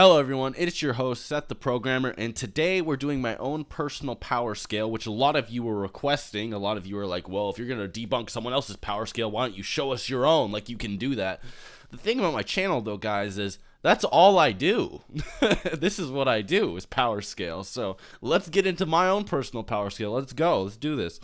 Hello everyone, it's your host Seth the Programmer, and today we're doing my own personal power scale, which a lot of you were requesting. A lot of you are like, well, if you're going to debunk someone else's power scale, why don't you show us your own? Like, you can do that. The thing about my channel though, guys, is that's all I do. This is what I do, is power scale. So let's get into my own personal power scale. Let's go. Let's do this.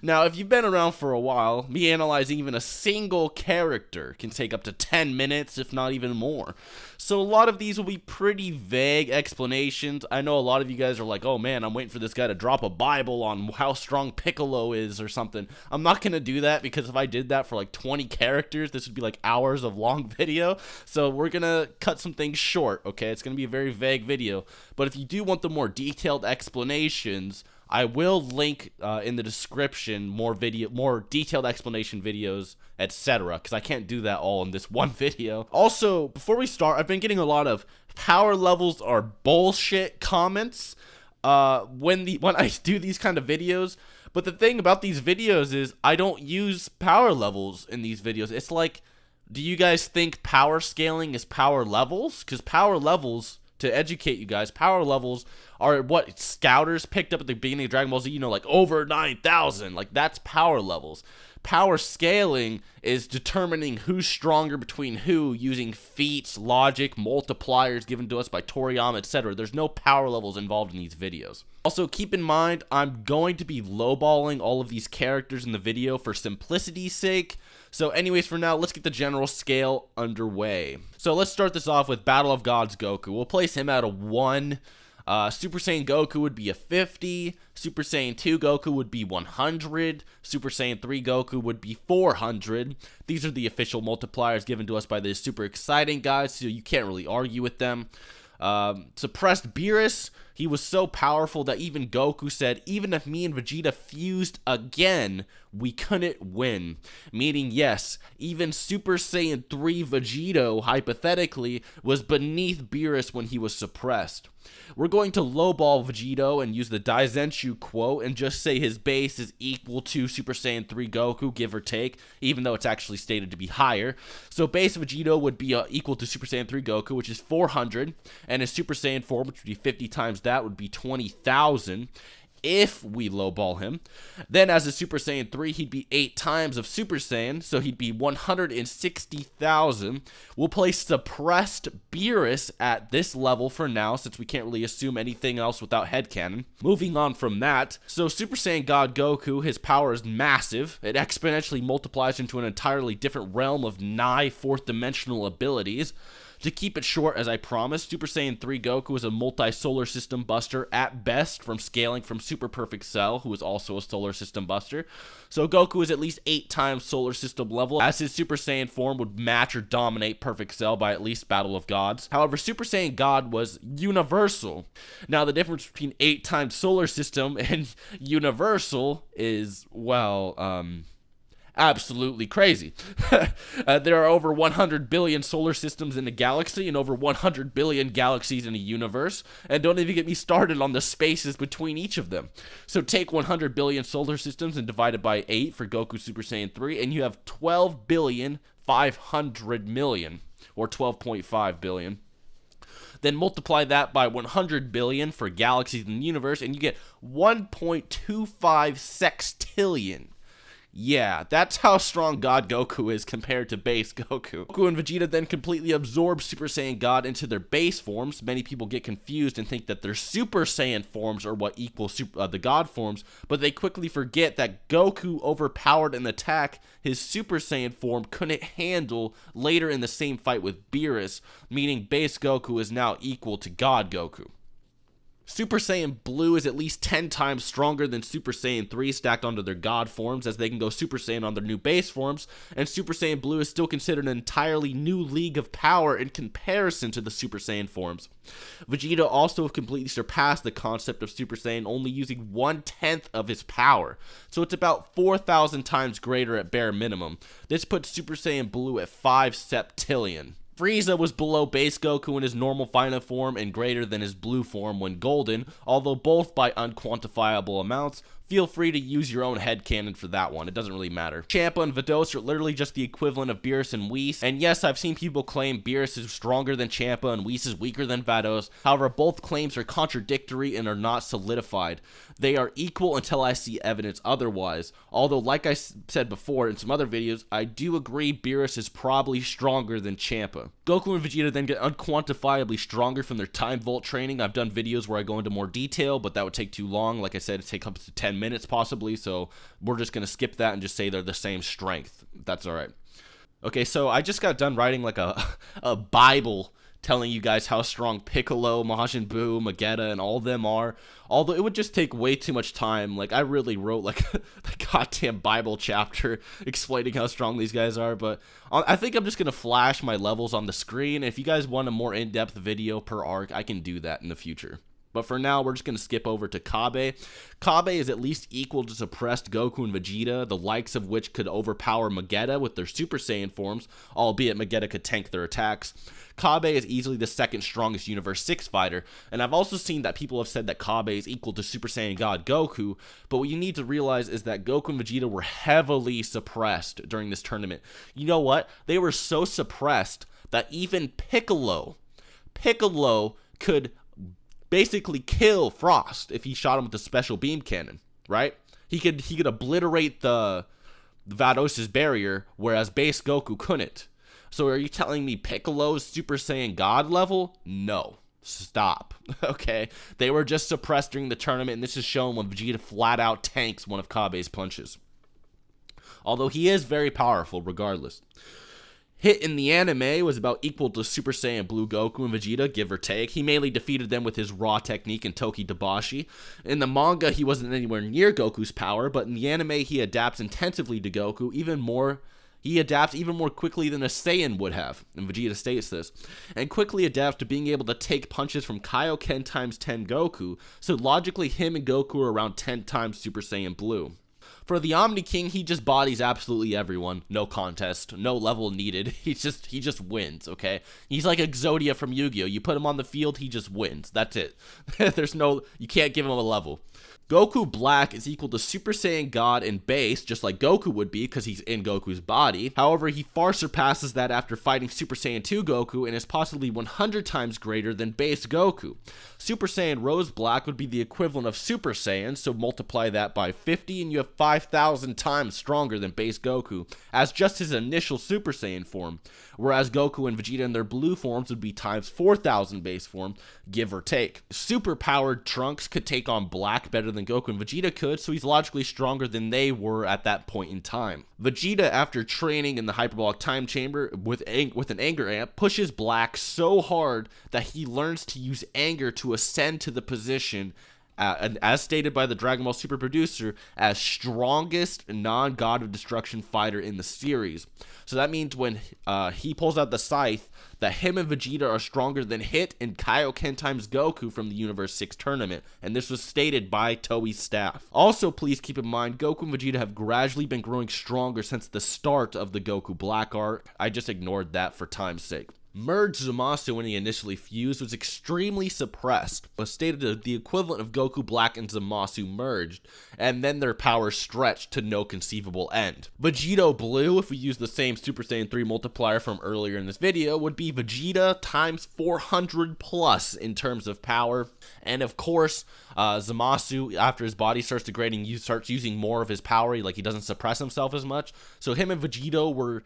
Now, if you've been around for a while, me analyzing even a single character can take up to 10 minutes, if not even more. So a lot of these will be pretty vague explanations. I know a lot of you guys are like, oh man, I'm waiting for this guy to drop a Bible on how strong Piccolo is or something. I'm not going to do that, because if I did that for like 20 characters, this would be like hours of long video. So we're going to cut some things short, okay? It's going to be a very vague video. But if you do want the more detailed explanations, I will link in the description more detailed explanation videos, etc., because I can't do that all in this one video. Also, before we start, I've been getting a lot of power levels are bullshit comments when I do these kind of videos. But the thing about these videos is I don't use power levels in these videos. It's like, do you guys think power scaling is power levels? Because power levels, to educate you guys, power levels are what scouters picked up at the beginning of Dragon Ball Z, you know, like over 9,000. Like, that's power levels. Power scaling is determining who's stronger between who using feats, logic, multipliers given to us by Toriyama, etc. There's no power levels involved in these videos. Also, keep in mind, I'm going to be lowballing all of these characters in the video for simplicity's sake. So anyways, for now, let's get the general scale underway. So let's start this off with Battle of Gods Goku. We'll place him at a 1. Super Saiyan Goku would be a 50. Super Saiyan 2 Goku would be 100. Super Saiyan 3 Goku would be 400. These are the official multipliers given to us by the Super Exciting guys, so you can't really argue with them. Suppressed Beerus, he was so powerful that even Goku said, even if me and Vegeta fused again, we couldn't win. Meaning, yes, even Super Saiyan 3 Vegito, hypothetically, was beneath Beerus when he was suppressed. We're going to lowball Vegito and use the Daizenshu quote and just say his base is equal to Super Saiyan 3 Goku, give or take, even though it's actually stated to be higher. So base Vegito would be equal to Super Saiyan 3 Goku, which is 400, and his Super Saiyan form, which would be 50 times that, would be 20,000. If we lowball him. Then as a Super Saiyan 3, he'd be 8 times of Super Saiyan, so he'd be 160,000. We'll place suppressed Beerus at this level for now, since we can't really assume anything else without headcanon. Moving on from that, so Super Saiyan God Goku, his power is massive. It exponentially multiplies into an entirely different realm of nigh fourth dimensional abilities. To keep it short, as I promised, Super Saiyan 3 Goku is a multi-solar system buster at best, from scaling from Super Perfect Cell, who is also a solar system buster. So Goku is at least 8 times solar system level, as his Super Saiyan form would match or dominate Perfect Cell by at least Battle of Gods. However, Super Saiyan God was universal. Now, the difference between 8 times solar system and universal is, well, absolutely crazy. There are over 100 billion solar systems in a galaxy and over 100 billion galaxies in a universe, and don't even get me started on the spaces between each of them. So take 100 billion solar systems and divide it by 8 for Goku Super Saiyan 3, and you have 12 billion 500 million, or 12.5 billion. Then multiply that by 100 billion for galaxies in the universe, and you get 1.25 sextillion. Yeah, that's how strong God Goku is compared to base Goku. Goku and Vegeta then completely absorb Super Saiyan God into their base forms. Many people get confused and think that their Super Saiyan forms are what equal the God forms, but they quickly forget that Goku overpowered an attack his Super Saiyan form couldn't handle later in the same fight with Beerus, meaning base Goku is now equal to God Goku. Super Saiyan Blue is at least 10 times stronger than Super Saiyan 3 stacked onto their God forms, as they can go Super Saiyan on their new base forms, and Super Saiyan Blue is still considered an entirely new league of power in comparison to the Super Saiyan forms. Vegeta also completely surpassed the concept of Super Saiyan, only using 1/10 of his power, so it's about 4,000 times greater at bare minimum. This puts Super Saiyan Blue at 5 septillion. Frieza was below base Goku in his normal final form and greater than his blue form when golden, although both by unquantifiable amounts. feel free to use your own headcanon for that one. It doesn't really matter. Champa and Vados are literally just the equivalent of Beerus and Whis. And yes, I've seen people claim Beerus is stronger than Champa and Whis is weaker than Vados. However, both claims are contradictory and are not solidified. They are equal until I see evidence otherwise. Although, like I said before in some other videos, I do agree Beerus is probably stronger than Champa. Goku and Vegeta then get unquantifiably stronger from their time vault training. I've done videos where I go into more detail, but that would take too long. Like I said, it takes up to 10 minutes possibly, so we're just going to skip that and just say they're the same strength. That's alright. Okay, so I just got done writing like a Bible telling you guys how strong Piccolo, Majin Buu, Vegeta, and all of them are. Although it would just take way too much time. Like, I really wrote like the goddamn Bible chapter explaining how strong these guys are. But I think I'm just going to flash my levels on the screen. If you guys want a more in-depth video per arc, I can do that in the future. But for now, we're just going to skip over to Cabba. Cabba is at least equal to suppressed Goku and Vegeta, the likes of which could overpower Vegeta with their Super Saiyan forms, albeit Vegeta could tank their attacks. Cabba is easily the second strongest Universe 6 fighter, and I've also seen that people have said that Cabba is equal to Super Saiyan God Goku, but what you need to realize is that Goku and Vegeta were heavily suppressed during this tournament. You know what? They were so suppressed that even Piccolo could basically kill Frost if he shot him with a special beam cannon, right? He could obliterate the Vados' barrier, whereas base Goku couldn't. So are you telling me Piccolo's Super Saiyan God level? No. Stop. Okay? They were just suppressed during the tournament, and this is shown when Vegeta flat out tanks one of Cabba's punches. Although he is very powerful regardless. Hit in the anime was about equal to Super Saiyan Blue Goku and Vegeta, give or take. He mainly defeated them with his raw technique and Toki Dabashi. In the manga, he wasn't anywhere near Goku's power, but in the anime, he adapts intensively to Goku even more. He adapts even more quickly than a Saiyan would have, and Vegeta states this, and quickly adapts to being able to take punches from Kaioken times 10 Goku, so logically him and Goku are around 10 times Super Saiyan Blue. For the Omni King, he just bodies absolutely everyone. No contest. No level needed. He just wins, okay? He's like Exodia from Yu-Gi-Oh! You put him on the field, he just wins. That's it. You can't give him a level. Goku Black is equal to Super Saiyan God in base, just like Goku would be because he's in Goku's body. However, he far surpasses that after fighting Super Saiyan 2 Goku and is possibly 100 times greater than base Goku. Super Saiyan Rose Black would be the equivalent of Super Saiyan, so multiply that by 50 and you have 5,000 times stronger than base Goku, as just his initial Super Saiyan form, whereas Goku and Vegeta in their blue forms would be times 4,000 base form, give or take. Super powered Trunks could take on Black better than Goku and Vegeta could, so he's logically stronger than they were at that point in time. Vegeta, after training in the hyperbolic time chamber with an anger amp, pushes Black so hard that he learns to use anger to ascend to the position, as stated by the Dragon Ball Super producer, as strongest non-God of destruction fighter in the series. So that means when he pulls out the scythe, that him and Vegeta are stronger than Hit and Kaioken times Goku from the Universe 6 tournament, and this was stated by Toei's staff. Also, please keep in mind, Goku and Vegeta have gradually been growing stronger since the start of the Goku Black arc. I just ignored that for time's sake. Merged Zamasu, when he initially fused, was extremely suppressed, was stated as the equivalent of Goku Black and Zamasu merged, and then their powers stretched to no conceivable end. Vegito Blue, if we use the same Super Saiyan 3 multiplier from earlier in this video, would be Vegeta times 400 plus in terms of power, and of course, Zamasu, after his body starts degrading, starts using more of his power, he doesn't suppress himself as much, so him and Vegito were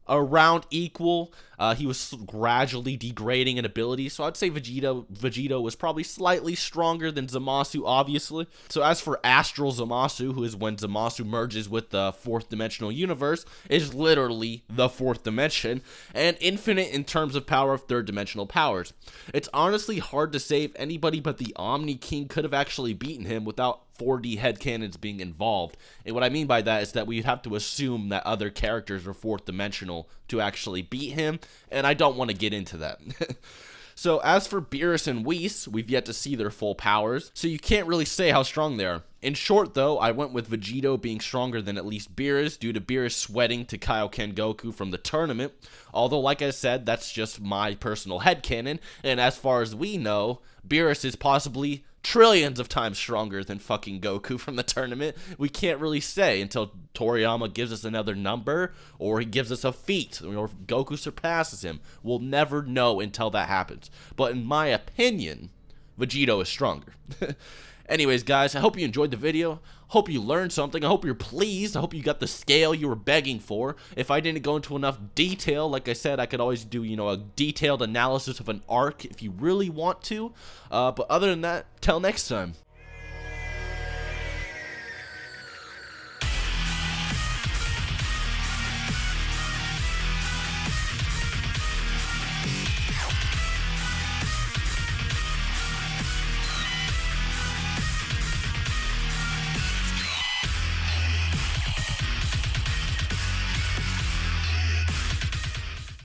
around equal. He was gradually degrading in ability, so I'd say Vegito was probably slightly stronger than Zamasu, obviously. So as for Astral Zamasu, who is when Zamasu merges with the fourth dimensional universe, is literally the fourth dimension, and infinite in terms of power of third dimensional powers. It's honestly hard to say if anybody but the Omni King could have actually beaten him without 4D headcanons being involved. And what I mean by that is that we'd have to assume that other characters are fourth dimensional to actually beat him, and I don't want to get into that. So as for Beerus and Whis, we've yet to see their full powers, so you can't really say how strong they are. In short though, I went with Vegito being stronger than at least Beerus due to Beerus sweating to Kaioken Goku from the tournament, although like I said, that's just my personal headcanon, and as far as we know, Beerus is possibly trillions of times stronger than fucking Goku from the tournament. We can't really say until Toriyama gives us another number, or he gives us a feat, or Goku surpasses him. We'll never know until that happens. But in my opinion, Vegito is stronger. Anyways, guys, I hope you enjoyed the video. Hope you learned something. I hope you're pleased. I hope you got the scale you were begging for. If I didn't go into enough detail, like I said, I could always do, a detailed analysis of an arc if you really want to. But other than that, till next time.